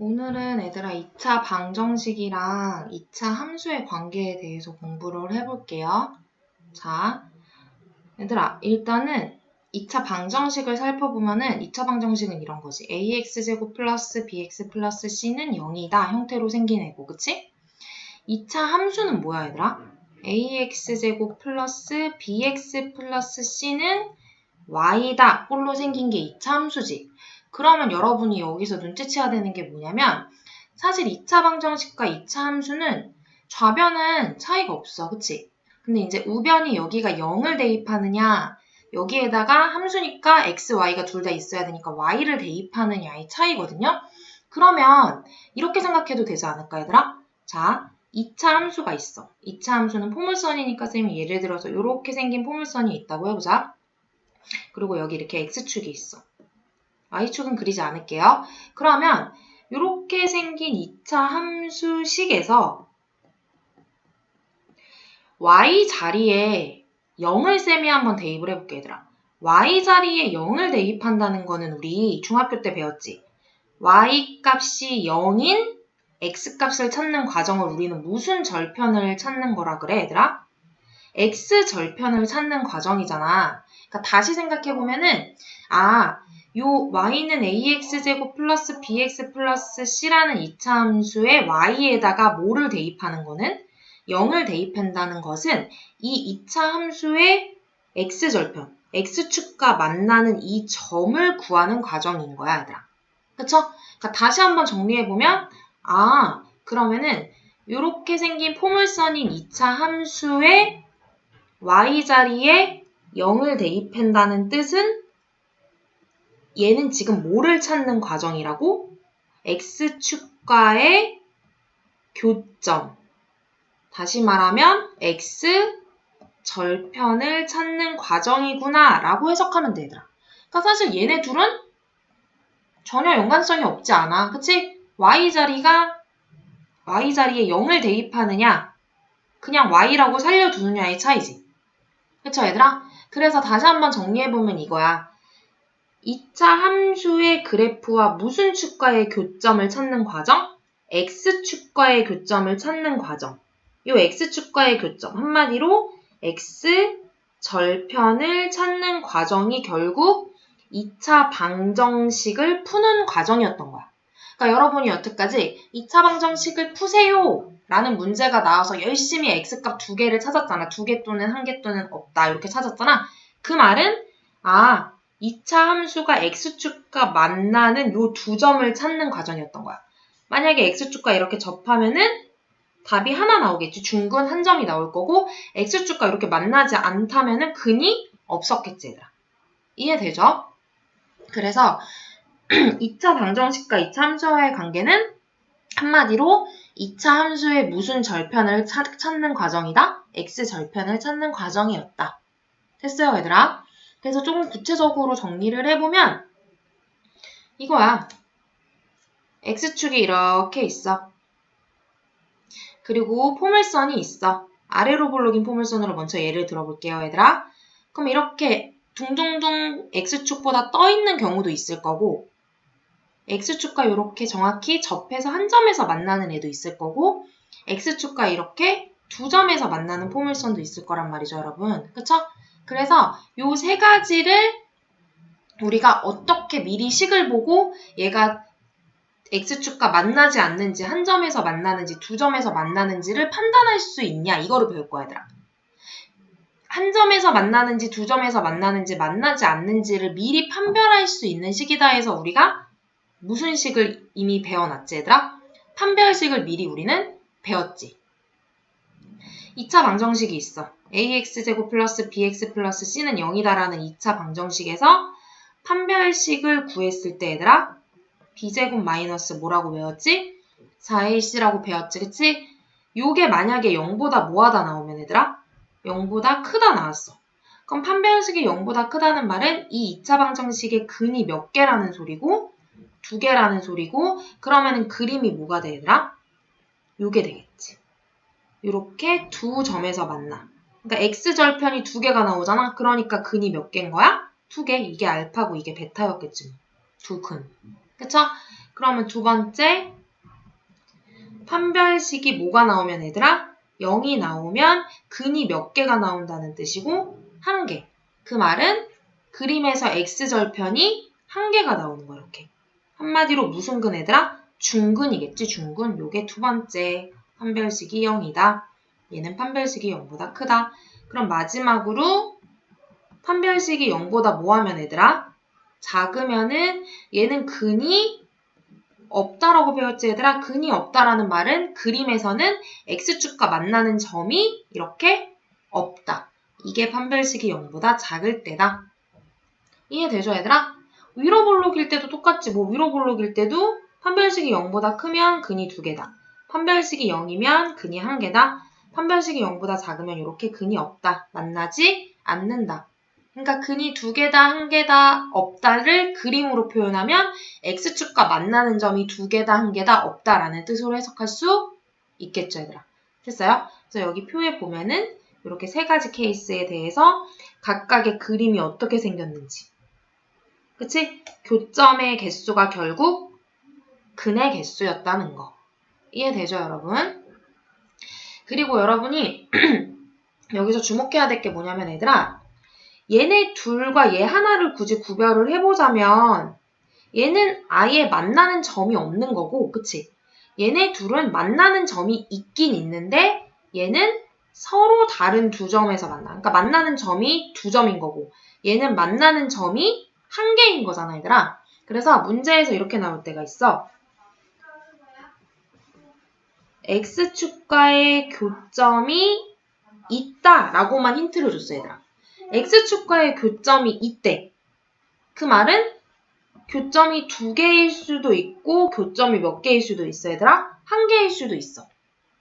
오늘은 얘들아 2차 방정식이랑 2차 함수의 관계에 대해서 공부를 해볼게요. 자, 얘들아 일단은 2차 방정식을 살펴보면은 2차 방정식은 이런 거지. ax제곱 플러스 bx 플러스 c는 0이다 형태로 생긴 애고, 그치? 2차 함수는 뭐야 얘들아? ax제곱 플러스 bx 플러스 c는 y다 꼴로 생긴 게 2차 함수지. 그러면 여러분이 여기서 눈치채야 되는 게 뭐냐면 사실 2차 방정식과 2차 함수는 좌변은 차이가 없어. 그치? 근데 이제 우변이 여기가 0을 대입하느냐 여기에다가 함수니까 x, y가 둘 다 있어야 되니까 y를 대입하느냐의 차이거든요. 그러면 이렇게 생각해도 되지 않을까 얘들아? 자, 2차 함수가 있어. 2차 함수는 포물선이니까 쌤이 예를 들어서 이렇게 생긴 포물선이 있다고 해보자. 그리고 여기 이렇게 x축이 있어. y축은 그리지 않을게요. 그러면 이렇게 생긴 2차 함수식에서 y 자리에 0을 쌤이 한번 대입을 해볼게 얘들아. y 자리에 0을 대입한다는 거는 우리 중학교 때 배웠지. y 값이 0인 x 값을 찾는 과정을 우리는 무슨 절편을 찾는 거라 그래 얘들아? x 절편을 찾는 과정이잖아. 그러니까 다시 생각해보면은 요 y는 ax제곱 플러스 bx 플러스 c라는 2차 함수에 y에다가 뭐를 대입하는 거는 0을 대입한다는 것은 이 2차 함수의 x절편, x축과 만나는 이 점을 구하는 과정인 거야, 얘들아. 그쵸? 그러니까 다시 한번 정리해보면 그러면은 이렇게 생긴 포물선인 2차 함수의 y자리에 0을 대입한다는 뜻은 얘는 지금 뭐를 찾는 과정이라고? x축과의 교점. 다시 말하면 x절편을 찾는 과정이구나 라고 해석하면 되더라. 그러니까 사실 얘네 둘은 전혀 연관성이 없지 않아. 그치? y자리에 0을 대입하느냐 그냥 y라고 살려두느냐의 차이지. 그쵸 얘들아? 그래서 다시 한번 정리해보면 이거야. 2차 함수의 그래프와 무슨 축과의 교점을 찾는 과정? x축과의 교점을 찾는 과정. 이 x축과의 교점, 한마디로 x절편을 찾는 과정이 결국 2차 방정식을 푸는 과정이었던 거야. 그러니까 여러분이 여태까지 2차 방정식을 푸세요 라는 문제가 나와서 열심히 x값 2개를 찾았잖아. 2개 또는 1개 또는 없다 이렇게 찾았잖아. 그 말은 2차 함수가 x축과 만나는 요 두 점을 찾는 과정이었던 거야. 만약에 x축과 이렇게 접하면은 답이 하나 나오겠지. 중근 한 점이 나올 거고 x축과 이렇게 만나지 않다면은 근이 없었겠지 얘들아. 이해되죠? 그래서 2차 방정식과 2차 함수와의 관계는 한마디로 2차 함수의 무슨 절편을 찾는 과정이다? x절편을 찾는 과정이었다. 됐어요 얘들아? 그래서 조금 구체적으로 정리를 해보면 이거야. x축이 이렇게 있어. 그리고 포물선이 있어. 아래로 볼록인 포물선으로 먼저 예를 들어볼게요 얘들아. 그럼 이렇게 둥둥둥 x축보다 떠있는 경우도 있을 거고 x축과 이렇게 정확히 접해서 한 점에서 만나는 애도 있을 거고 x축과 이렇게 두 점에서 만나는 포물선도 있을 거란 말이죠 여러분. 그쵸? 그래서 요 세 가지를 우리가 어떻게 미리 식을 보고 얘가 x축과 만나지 않는지, 한 점에서 만나는지, 두 점에서 만나는지를 판단할 수 있냐 이거를 배울 거야 얘들아. 한 점에서 만나는지, 두 점에서 만나는지, 만나지 않는지를 미리 판별할 수 있는 식이다 해서 우리가 무슨 식을 이미 배워놨지 얘들아? 판별식을 미리 우리는 배웠지. 2차 방정식이 있어. ax제곱 플러스 bx 플러스 c는 0이다라는 2차 방정식에서 판별식을 구했을 때 얘들아 b제곱 마이너스 뭐라고 배웠지? 4ac라고 배웠지 그치? 요게 만약에 0보다 뭐하다 나오면 얘들아? 0보다 크다 나왔어. 그럼 판별식이 0보다 크다는 말은 이 2차 방정식의 근이 몇 개라는 소리고 2개라는 소리고 그러면은 그림이 뭐가 돼 얘들아? 요게 되겠지. 요렇게 두 점에서 만나. 그러니까 x절편이 2개가 나오잖아. 그러니까 근이 몇 개인 거야? 2개. 이게 알파고 이게 베타였겠지. 두 근. 그쵸? 그러면 두 번째 판별식이 뭐가 나오면 얘들아? 0이 나오면 근이 몇 개가 나온다는 뜻이고 1개. 그 말은 그림에서 x절편이 1개가 나오는 거야. 이렇게. 한마디로 무슨 근 얘들아? 중근이겠지. 중근. 요게 두 번째 판별식이 0이다. 얘는 판별식이 0보다 크다. 그럼 마지막으로 판별식이 0보다 뭐하면 얘들아? 작으면은 얘는 근이 없다라고 배웠지 얘들아. 근이 없다라는 말은 그림에서는 x축과 만나는 점이 이렇게 없다. 이게 판별식이 0보다 작을 때다. 이해되죠 얘들아? 위로 볼록일 때도 똑같지. 뭐 위로 볼록일 때도 판별식이 0보다 크면 근이 2개다. 판별식이 0이면 근이 1개다. 판별식이 0보다 작으면 이렇게 근이 없다. 만나지 않는다. 그러니까 근이 2개다, 1개다, 없다를 그림으로 표현하면 x축과 만나는 점이 2개다, 1개다, 없다라는 뜻으로 해석할 수 있겠죠, 얘들아. 됐어요? 그래서 여기 표에 보면은 이렇게 3가지 케이스에 대해서 각각의 그림이 어떻게 생겼는지. 그치? 교점의 개수가 결국 근의 개수였다는 거. 이해되죠, 여러분? 그리고 여러분이 여기서 주목해야 될 게 뭐냐면 얘들아, 얘네 둘과 얘 하나를 굳이 구별을 해보자면 얘는 아예 만나는 점이 없는 거고, 그치? 얘네 둘은 만나는 점이 있긴 있는데 얘는 서로 다른 두 점에서 만나. 그러니까 만나는 점이 2점인 거고 얘는 만나는 점이 1개인 거잖아, 얘들아. 그래서 문제에서 이렇게 나올 때가 있어. x축과의 교점이 있다라고만 힌트를 줬어, 얘들아. x축과의 교점이 있대. 그 말은 교점이 2개일 수도 있고 교점이 몇 개일 수도 있어, 얘들아? 1개일 수도 있어.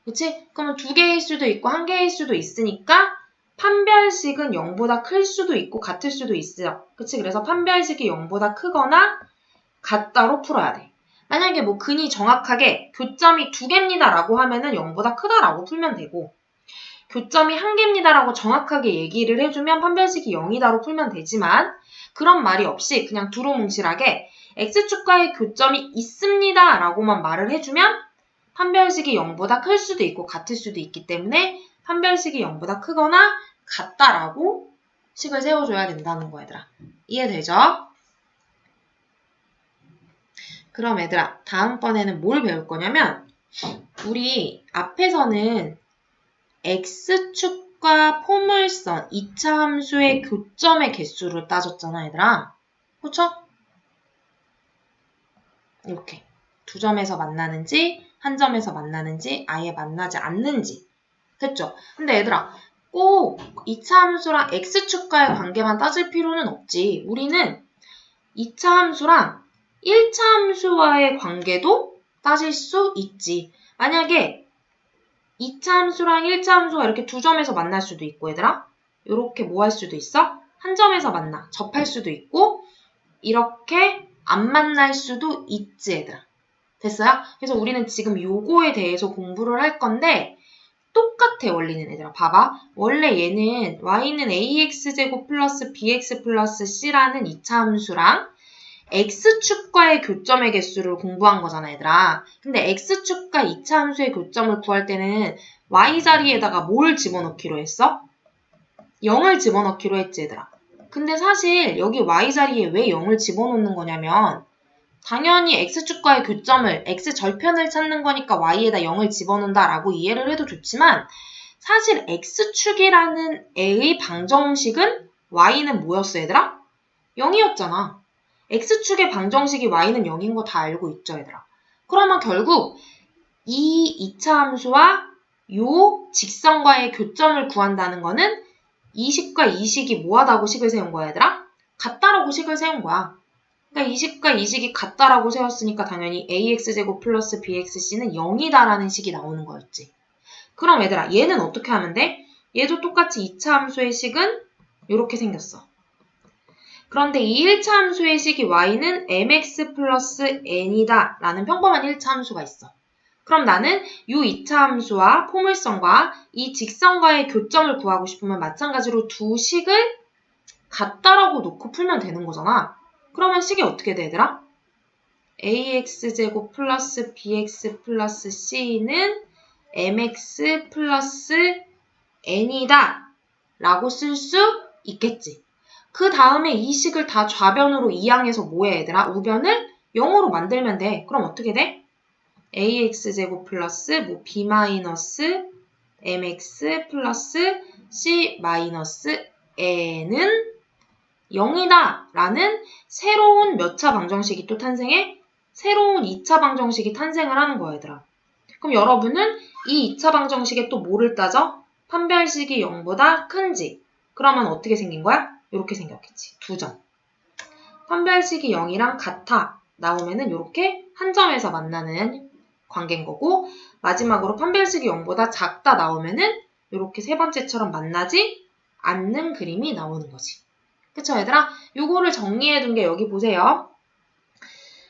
그치? 그러면 2개일 수도 있고 1개일 수도 있으니까 판별식은 0보다 클 수도 있고 같을 수도 있어요. 그치? 그래서 판별식이 0보다 크거나 같다로 풀어야 돼. 만약에 뭐 근이 정확하게 교점이 2개입니다 라고 하면은 0보다 크다라고 풀면 되고 교점이 1개입니다 라고 정확하게 얘기를 해주면 판별식이 0이다로 풀면 되지만 그런 말이 없이 그냥 두루뭉실하게 x축과의 교점이 있습니다 라고만 말을 해주면 판별식이 0보다 클 수도 있고 같을 수도 있기 때문에 판별식이 0보다 크거나 같다라고 식을 세워줘야 된다는 거 얘들아. 이해되죠? 그럼 얘들아 다음번에는 뭘 배울 거냐면 우리 앞에서는 x축과 포물선 2차 함수의 교점의 개수를 따졌잖아 얘들아. 그쵸? 이렇게 2점에서 만나는지 1점에서 만나는지 아예 만나지 않는지. 됐죠? 근데 얘들아 꼭 2차 함수랑 x축과의 관계만 따질 필요는 없지. 우리는 2차 함수랑 1차 함수와의 관계도 따질 수 있지. 만약에 2차 함수랑 1차 함수가 이렇게 2점에서 만날 수도 있고 얘들아 이렇게 뭐 할 수도 있어? 1점에서 만나 접할 수도 있고 이렇게 안 만날 수도 있지 얘들아. 됐어요? 그래서 우리는 지금 요거에 대해서 공부를 할 건데 똑같아 원리는 얘들아. 봐봐. 원래 얘는 y는 ax제곱 플러스 bx 플러스 c라는 2차 함수랑 x축과의 교점의 개수를 공부한 거잖아 얘들아. 근데 x축과 2차 함수의 교점을 구할 때는 y 자리에다가 뭘 집어넣기로 했어? 0을 집어넣기로 했지 얘들아. 근데 사실 여기 y 자리에 왜 0을 집어넣는 거냐면 당연히 x축과의 교점을 x절편을 찾는 거니까 y에다 0을 집어넣는다라고 이해를 해도 좋지만 사실 x축이라는 애의 방정식은 y는 뭐였어 얘들아? 0이었잖아. x축의 방정식이 y는 0인 거 다 알고 있죠 얘들아. 그러면 결국 이 2차 함수와 요 직선과의 교점을 구한다는 거는 이 식과 이 식이 뭐하다고 식을 세운 거야 얘들아? 같다라고 식을 세운 거야. 그러니까 이 식과 이 식이 같다라고 세웠으니까 당연히 ax제곱 플러스 bxc는 0이다라는 식이 나오는 거였지. 그럼 얘들아 얘는 어떻게 하면 돼? 얘도 똑같이 2차 함수의 식은 이렇게 생겼어. 그런데 이 1차 함수의 식이 y는 mx 플러스 n이다 라는 평범한 1차 함수가 있어. 그럼 나는 이 2차 함수와 포물선과 이 직선과의 교점을 구하고 싶으면 마찬가지로 두 식을 같다라고 놓고 풀면 되는 거잖아. 그러면 식이 어떻게 돼 얘들아? ax제곱 플러스 bx 플러스 c는 mx 플러스 n이다 라고 쓸 수 있겠지. 그 다음에 이 식을 다 좌변으로 이항해서 뭐해 얘들아? 우변을 0으로 만들면 돼. 그럼 어떻게 돼? ax제곱 플러스 뭐 b 마이너스 mx 플러스 c 마이너스 n은 0이다 라는 새로운 몇 차 방정식이 또 탄생해? 새로운 2차 방정식이 탄생을 하는 거야 얘들아. 그럼 여러분은 이 2차 방정식에 또 뭐를 따져? 판별식이 0보다 큰지. 그러면 어떻게 생긴 거야? 이렇게 생겼겠지. 2점. 판별식이 0이랑 같아 나오면은 이렇게 한 점에서 만나는 관계인 거고, 마지막으로 판별식이 0보다 작다 나오면은 이렇게 세 번째처럼 만나지 않는 그림이 나오는 거지. 그쵸 얘들아? 요거를 정리해둔 게 여기 보세요.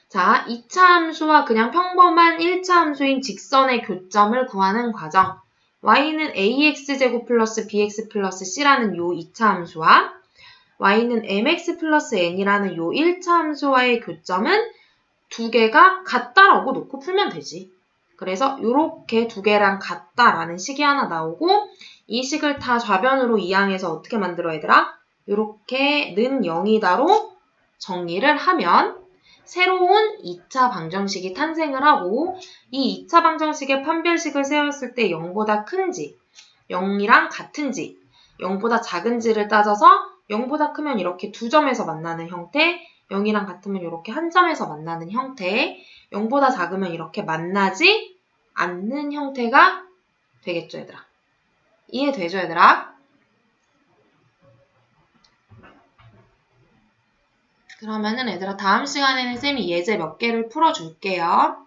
자, 2차 함수와 그냥 평범한 1차 함수인 직선의 교점을 구하는 과정. y는 ax제곱 플러스 bx 플러스 c라는 요 2차 함수와 y는 mx 플러스 n이라는 요 1차 함수와의 교점은 두 개가 같다라고 놓고 풀면 되지. 그래서 요렇게 두 개랑 같다라는 식이 하나 나오고, 이 식을 다 좌변으로 이항해서 어떻게 만들어 얘들아? 요렇게 는 0이다로 정리를 하면 새로운 2차 방정식이 탄생을 하고, 이 2차 방정식의 판별식을 세웠을 때 0보다 큰지, 0이랑 같은지, 0보다 작은지를 따져서 0보다 크면 이렇게 두 점에서 만나는 형태, 0이랑 같으면 이렇게 한 점에서 만나는 형태, 0보다 작으면 이렇게 만나지 않는 형태가 되겠죠, 얘들아. 이해되죠, 얘들아? 그러면은 얘들아 다음 시간에는 쌤이 예제 몇 개를 풀어줄게요.